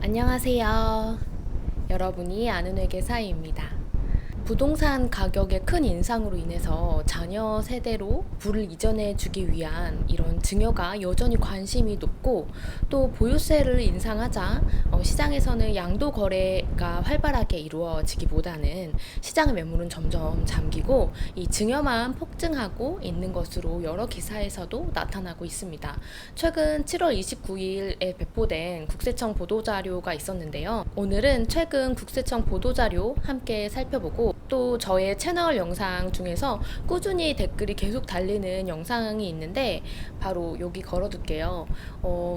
안녕하세요. 여러분이 아는 회계사입니다. 부동산 가격의 큰 인상으로 인해서 자녀 세대로 부를 이전해 주기 위한 이런 증여가 여전히 관심이 높고, 또 보유세를 인상하자 시장에서는 양도 거래가 활발하게 이루어지기보다는 시장의 매물은 점점 잠기고 이 증여만 폭증하고 있는 것으로 여러 기사에서도 나타나고 있습니다. 최근 7월 29일에 배포된 국세청 보도자료가 있었는데요. 오늘은 최근 국세청 보도자료 함께 살펴보고, 또 저의 채널 영상 중에서 꾸준히 댓글이 계속 달리는 영상이 있는데 바로 여기 걸어둘게요.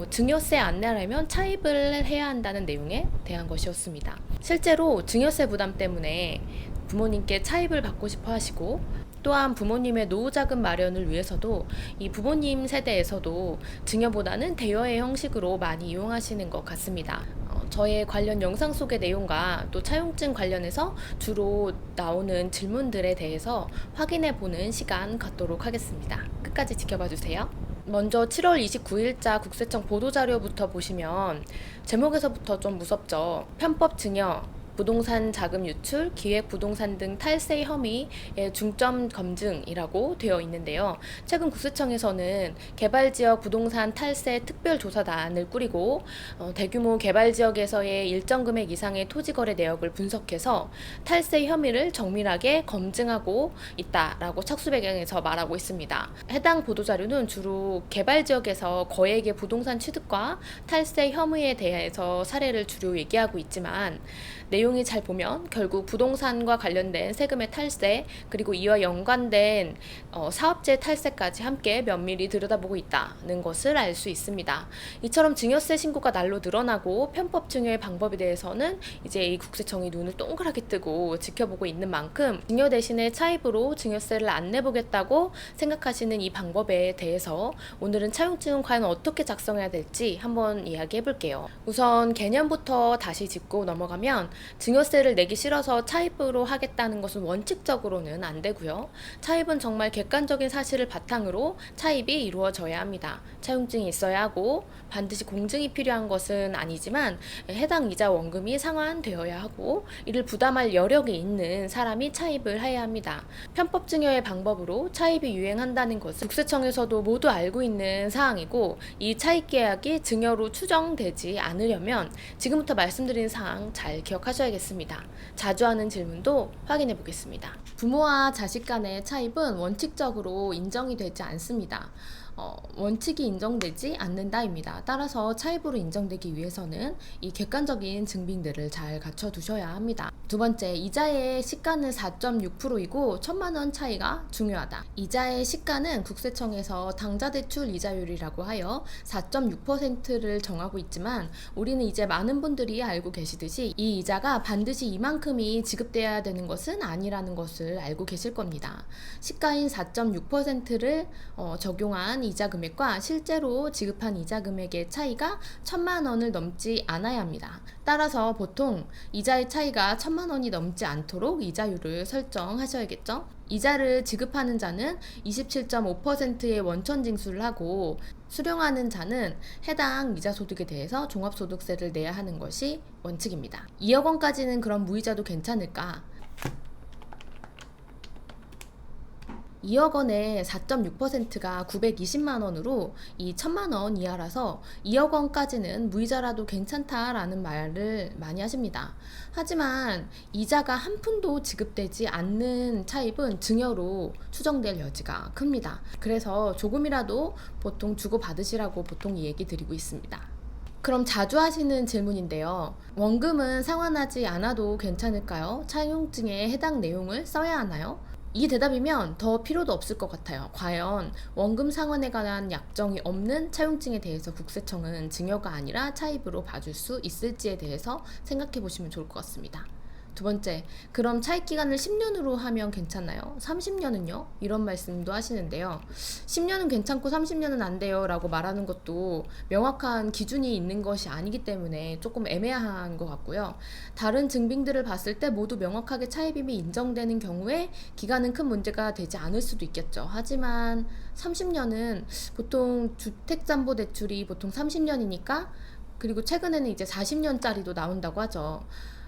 증여세 안내하려면 차입을 해야 한다는 내용에 대한 것이었습니다. 실제로 증여세 부담 때문에 부모님께 차입을 받고 싶어 하시고, 또한 부모님의 노후자금 마련을 위해서도 이 부모님 세대에서도 증여보다는 대여의 형식으로 많이 이용하시는 것 같습니다. 저의 관련 영상 속의 내용과 또 차용증 관련해서 주로 나오는 질문들에 대해서 확인해 보는 시간 갖도록 하겠습니다. 끝까지 지켜봐 주세요. 먼저 7월 29일자 국세청 보도자료부터 보시면 제목에서부터 좀 무섭죠. 편법 증여, 부동산 자금 유출, 기획 부동산 등 탈세 혐의의 중점 검증이라고 되어 있는데요. 최근 국세청에서는 개발지역 부동산 탈세 특별조사단을 꾸리고 대규모 개발지역에서의 일정 금액 이상의 토지거래 내역을 분석해서 탈세 혐의를 정밀하게 검증하고 있다라고 착수 배경에서 말하고 있습니다. 해당 보도자료는 주로 개발지역에서 거액의 부동산 취득과 탈세 혐의에 대해서 사례를 주로 얘기하고 있지만, 내용이 잘 보면 결국 부동산과 관련된 세금의 탈세, 그리고 이와 연관된 사업체 탈세까지 함께 면밀히 들여다보고 있다는 것을 알 수 있습니다. 이처럼 증여세 신고가 날로 늘어나고 편법 증여의 방법에 대해서는 이제 이 국세청이 눈을 동그랗게 뜨고 지켜보고 있는 만큼, 증여 대신에 차입으로 증여세를 안 내보겠다고 생각하시는 이 방법에 대해서 오늘은 차용증은 과연 어떻게 작성해야 될지 한번 이야기해 볼게요. 우선 개념부터 다시 짚고 넘어가면, 증여세를 내기 싫어서 차입으로 하겠다는 것은 원칙적으로는 안 되고요. 차입은 정말 객관적인 사실을 바탕으로 차입이 이루어져야 합니다. 차용증이 있어야 하고 반드시 공증이 필요한 것은 아니지만 해당 이자 원금이 상환되어야 하고 이를 부담할 여력이 있는 사람이 차입을 해야 합니다. 편법 증여의 방법으로 차입이 유행한다는 것은 국세청에서도 모두 알고 있는 사항이고, 이 차입 계약이 증여로 추정되지 않으려면 지금부터 말씀드린 사항 잘 기억하셔야겠습니다. 자주 하는 질문도 확인해 보겠습니다. 부모와 자식 간의 차입은 원칙적으로 인정이 되지 않습니다. 원칙이 인정되지 않는다입니다. 따라서 차입으로 인정되기 위해서는 이 객관적인 증빙들을 잘 갖춰두셔야 합니다. 두 번째, 이자의 시가는 4.6%이고 1,000만 원 차이가 중요하다. 이자의 시가는 국세청에서 당좌대출 이자율이라고 하여 4.6%를 정하고 있지만, 우리는 이제 많은 분들이 알고 계시듯이 이 이자가 반드시 이만큼이 지급돼야 되는 것은 아니라는 것을 알고 계실 겁니다. 시가인 4.6%를 적용한 이자 금액과 실제로 지급한 이자 금액의 차이가 1,000만 원을 넘지 않아야 합니다. 따라서 보통 이자의 차이가 1,000만 원이 넘지 않도록 이자율을 설정하셔야겠죠. 이자를 지급하는 자는 27.5%의 원천 징수를 하고, 수령하는 자는 해당 이자 소득에 대해서 종합소득세를 내야 하는 것이 원칙입니다. 2억 원까지는 그럼 무이자도 괜찮을까? 2억 원에 4.6%가 920만 원으로 이 1,000만 원 이하라서 2억 원까지는 무이자라도 괜찮다라는 말을 많이 하십니다. 하지만 이자가 한 푼도 지급되지 않는 차입은 증여로 추정될 여지가 큽니다. 그래서 조금이라도 보통 주고 받으시라고 보통 이 얘기 드리고 있습니다. 그럼 자주 하시는 질문인데요. 원금은 상환하지 않아도 괜찮을까요? 차용증에 해당 내용을 써야 하나요? 이 대답이면 더 필요도 없을 것 같아요. 과연 원금 상환에 관한 약정이 없는 차용증에 대해서 국세청은 증여가 아니라 차입으로 봐줄 수 있을지에 대해서 생각해 보시면 좋을 것 같습니다. 두 번째, 그럼 차입 기간을 10년으로 하면 괜찮나요? 30년은요? 이런 말씀도 하시는데요. 10년은 괜찮고 30년은 안 돼요 라고 말하는 것도 명확한 기준이 있는 것이 아니기 때문에 조금 애매한 것 같고요. 다른 증빙들을 봤을 때 모두 명확하게 차입임이 인정되는 경우에 기간은 큰 문제가 되지 않을 수도 있겠죠. 하지만 30년은 보통 주택담보대출이 보통 30년이니까 그리고 최근에는 이제 40년짜리도 나온다고 하죠.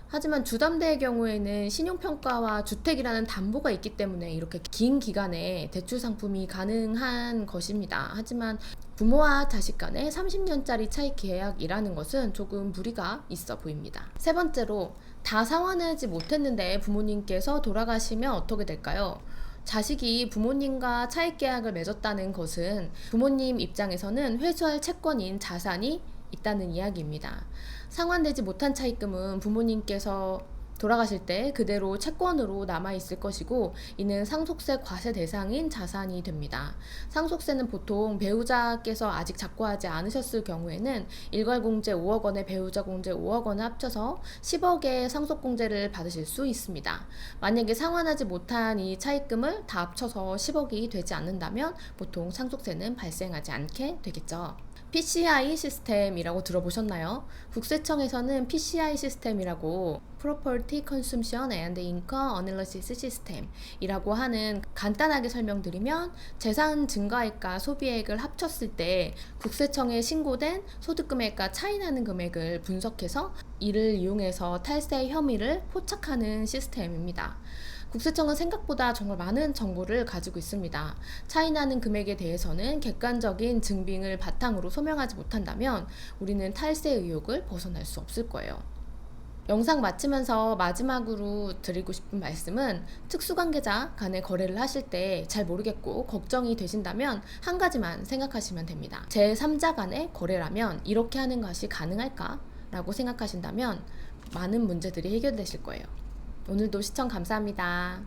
하지만 주담대의 경우에는 신용평가와 주택이라는 담보가 있기 때문에 이렇게 긴 기간에 대출 상품이 가능한 것입니다. 하지만 부모와 자식 간의 30년짜리 차익 계약이라는 것은 조금 무리가 있어 보입니다. 세 번째로, 다 상환하지 못했는데 부모님께서 돌아가시면 어떻게 될까요? 자식이 부모님과 차익 계약을 맺었다는 것은 부모님 입장에서는 회수할 채권인 자산이 있다는 이야기입니다. 상환되지 못한 차입금은 부모님께서 돌아가실 때 그대로 채권으로 남아있을 것이고, 이는 상속세 과세 대상인 자산이 됩니다. 상속세는 보통 배우자께서 아직 작고하지 않으셨을 경우에는 일괄공제 5억 원에 배우자 공제 5억 원을 합쳐서 10억의 상속공제를 받으실 수 있습니다. 만약에 상환하지 못한 이 차입금을 다 합쳐서 10억이 되지 않는다면 보통 상속세는 발생하지 않게 되겠죠. PCI 시스템이라고 들어보셨나요? 국세청에서는 PCI 시스템이라고 Property Consumption and Income Analysis System 이라고 하는, 간단하게 설명드리면 재산 증가액과 소비액을 합쳤을 때 국세청에 신고된 소득금액과 차이나는 금액을 분석해서 이를 이용해서 탈세 혐의를 포착하는 시스템입니다. 국세청은 생각보다 정말 많은 정보를 가지고 있습니다. 차이나는 금액에 대해서는 객관적인 증빙을 바탕으로 소명하지 못한다면 우리는 탈세 의혹을 벗어날 수 없을 거예요. 영상 마치면서 마지막으로 드리고 싶은 말씀은, 특수관계자 간의 거래를 하실 때 잘 모르겠고 걱정이 되신다면 한 가지만 생각하시면 됩니다. 제3자 간의 거래라면 이렇게 하는 것이 가능할까? 라고 생각하신다면 많은 문제들이 해결되실 거예요. 오늘도 시청 감사합니다.